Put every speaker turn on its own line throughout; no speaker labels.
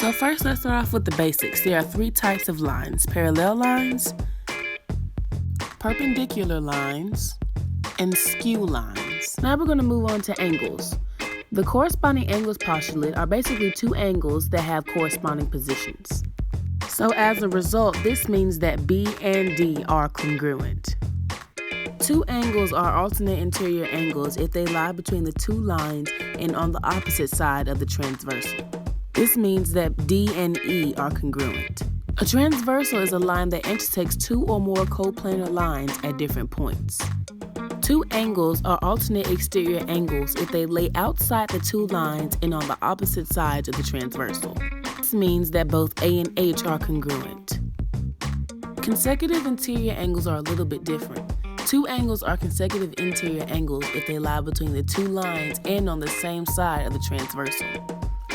So first, let's start off with the basics. There are three types of lines: parallel lines, perpendicular lines, and skew lines. Now we're going to move on to angles. The corresponding angles postulated are basically two angles that have corresponding positions. So as a result, this means that B and D are congruent. Two angles are alternate interior angles if they lie between the two lines and on the opposite side of the transversal. This means that D and E are congruent. A transversal is a line that intersects two or more coplanar lines at different points. Two angles are alternate exterior angles if they lay outside the two lines and on the opposite sides of the transversal. This means that both A and H are congruent. Consecutive interior angles are a little bit different. Two angles are consecutive interior angles if they lie between the two lines and on the same side of the transversal.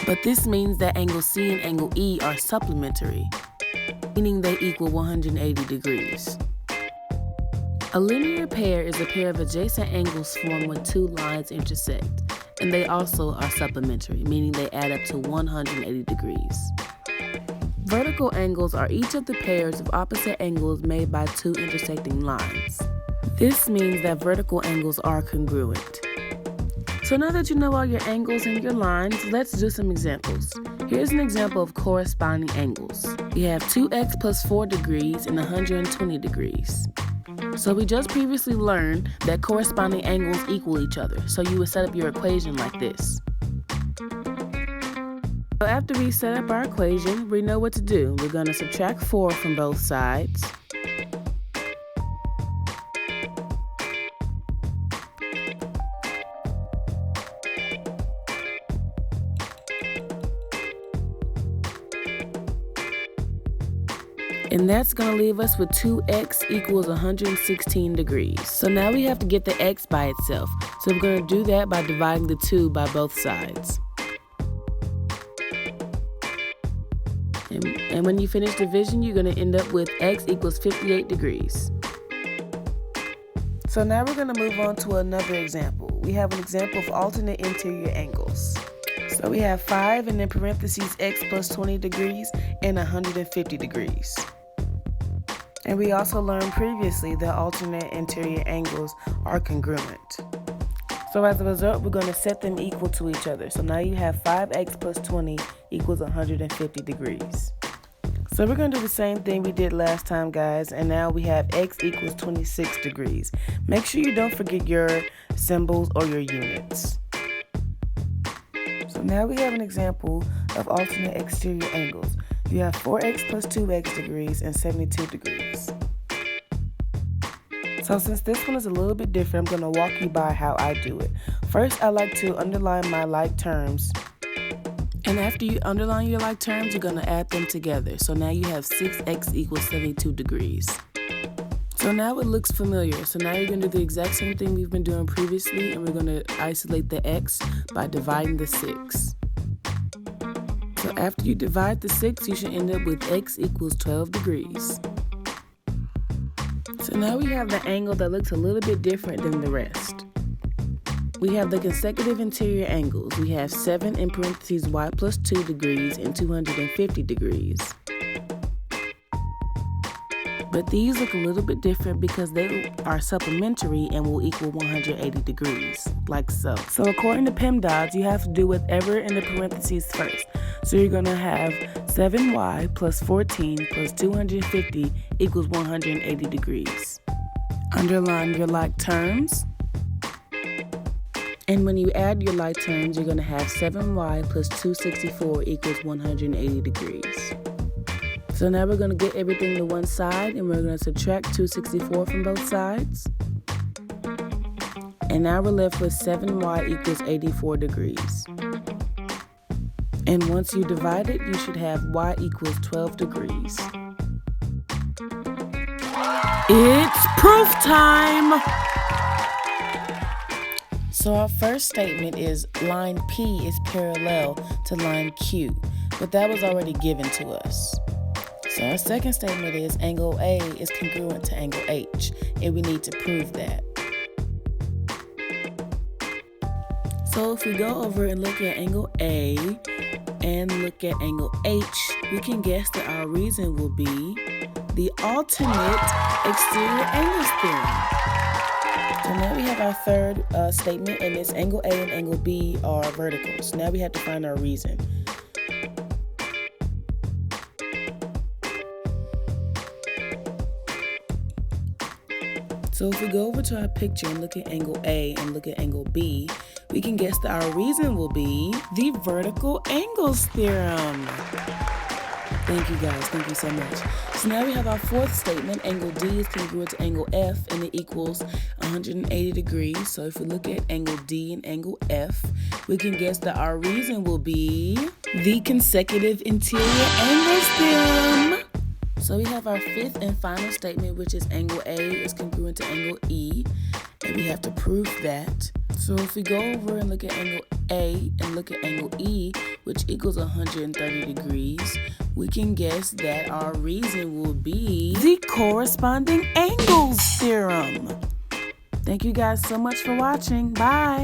But this means that angle C and angle E are supplementary, meaning they equal 180 degrees. A linear pair is a pair of adjacent angles formed when two lines intersect, and they also are supplementary, meaning they add up to 180 degrees. Vertical angles are each of the pairs of opposite angles made by two intersecting lines. This means that vertical angles are congruent. So now that you know all your angles and your lines, let's do some examples. Here's an example of corresponding angles. We have 2x plus 4 degrees and 120 degrees. So we just previously learned that corresponding angles equal each other, so you would set up your equation like this. So after we set up our equation, we know what to do. We're going to subtract 4 from both sides. And that's going to leave us with 2x equals 116 degrees. So now we have to get the x by itself. So we're going to do that by dividing the 2 by both sides. And when you finish division, you're going to end up with x equals 58 degrees. So now we're going to move on to another example. We have an example of alternate interior angles. So we have 5 and in parentheses x plus 20 degrees and 150 degrees. And we also learned previously that alternate interior angles are congruent. So as a result, we're going to set them equal to each other. So now you have 5x plus 20 equals 150 degrees. So we're going to do the same thing we did last time, guys, and now we have x equals 26 degrees. Make sure you don't forget your symbols or your units. So now we have an example of alternate exterior angles. You have 4x plus 2x degrees and 72 degrees. So since this one is a little bit different, I'm going to walk you by how I do it. First, I like to underline my like terms. And after you underline your like terms, you're going to add them together. So now you have 6x equals 72 degrees. So now it looks familiar. So now you're going to do the exact same thing we've been doing previously, and we're going to isolate the x by dividing the 6. So after you divide the 6, you should end up with x equals 12 degrees. So now we have the angle that looks a little bit different than the rest. We have the consecutive interior angles. We have 7 in parentheses y plus 2 degrees and 250 degrees. But these look a little bit different because they are supplementary and will equal 180 degrees, like so. So according to PEMDAS, you have to do whatever in the parentheses first. So you're going to have 7y plus 14 plus 250 equals 180 degrees. Underline your like terms. And when you add your like terms, you're going to have 7y plus 264 equals 180 degrees. So now we're going to get everything to one side, and we're going to subtract 264 from both sides. And now we're left with 7y equals 84 degrees. And once you divide it, you should have y equals 12 degrees. It's proof time! So our first statement is line P is parallel to line Q, but that was already given to us. So our second statement is angle A is congruent to angle H, and we need to prove that. So if we go over and look at angle A and look at angle H, we can guess that our reason will be the alternate exterior angles theorem. So now we have our third statement, and it's angle A and angle B are verticals. Now we have to find our reason. So if we go over to our picture and look at angle A and look at angle B, we can guess that our reason will be the vertical angles theorem. Thank you guys, thank you so much. So now we have our fourth statement, angle D is congruent to angle F and it equals 180 degrees. So if we look at angle D and angle F, we can guess that our reason will be the consecutive interior angles theorem. So we have our fifth and final statement, which is angle A is congruent to angle E, and we have to prove that. So if we go over and look at angle A and look at angle E, which equals 130 degrees, we can guess that our reason will be the corresponding angles theorem. Thank you guys so much for watching. Bye.